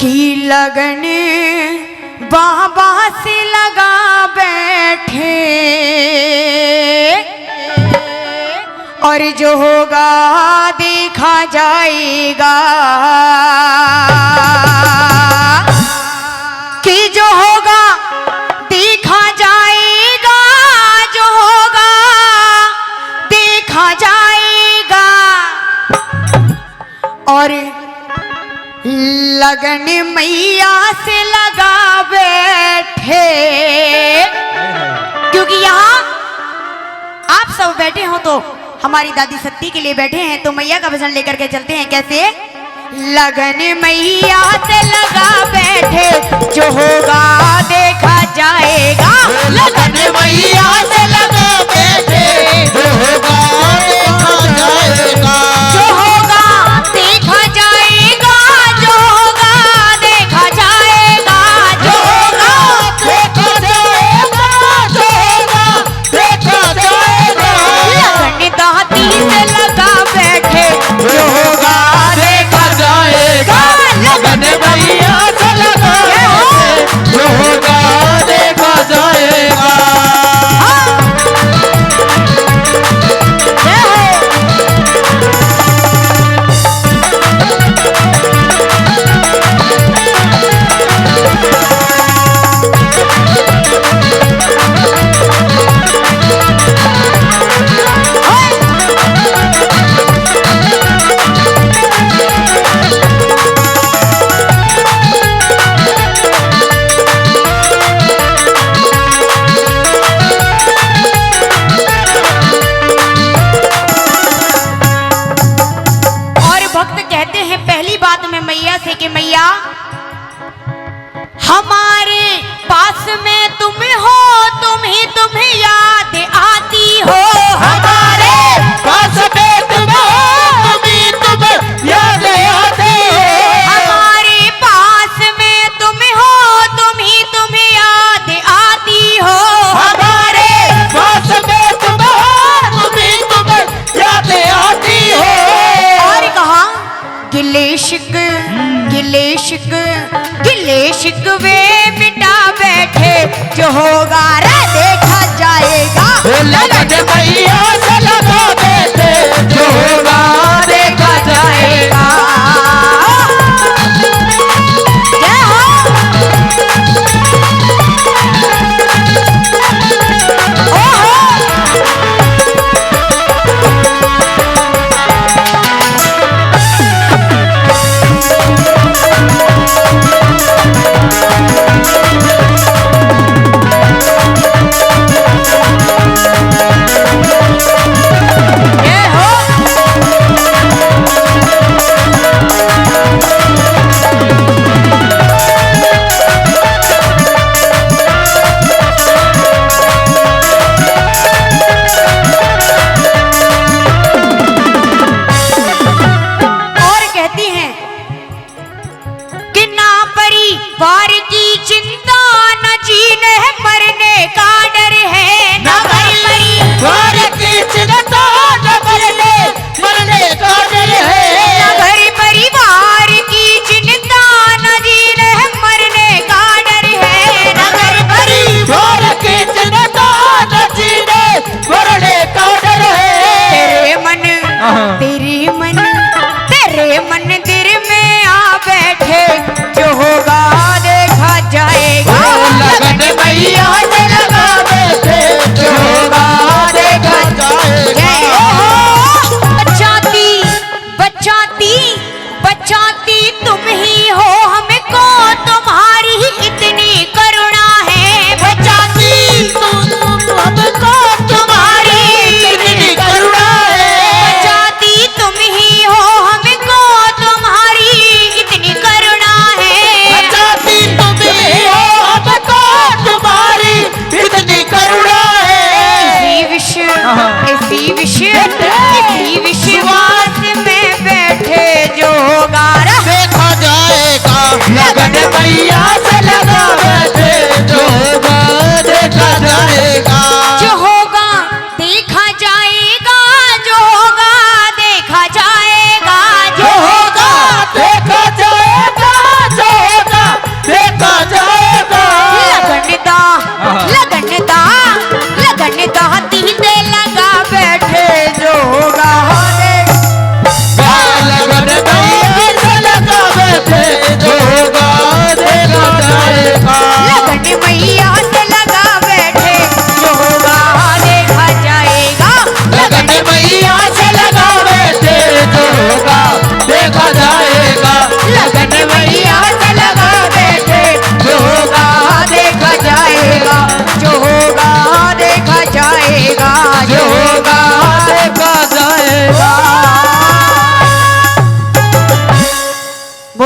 की लगन बाबा से लगा बैठे और जो होगा देखा जाएगा, कि जो होगा देखा जाएगा, जो होगा देखा जाएगा। और लगन मैया से लगा बैठे, क्योंकि यहाँ आप सब बैठे हो तो हमारी दादी सत्ती के लिए बैठे हैं, तो मैया का भजन लेकर के चलते हैं। कैसे? लगन मैया से लगा बैठे, जो होगा देखा जाएगा। लगन मैया से लगा बैठे, जो होगा देखा जाएगा, जो होगा देखा जाएगा, जो होगा देखा जाएगा, जो होगा देखा जाएगा, जो होगा देखा जाएगा। लगन दाती से लगा बैठे, जो होगा देखा जाएगा, लगन मैया से लगा बैठे, जो होगा देखा जाएगा। कि मैया हमारे पास में तुम हो, तुम ही याद आती हो। हमारे पास में तुम हो, तुम याद आते हो। हमारे पास में तुम हो, तुम याद आती हो। हमारे पास में तुम हो, तुम याद आती हो। और कहा गिले शिकवे मिटा बैठे, जो होगा रे देखा जाएगा। लगन मैया से लगा बैठे, जो होगा देखा जाएगा। जय हो। ओहो।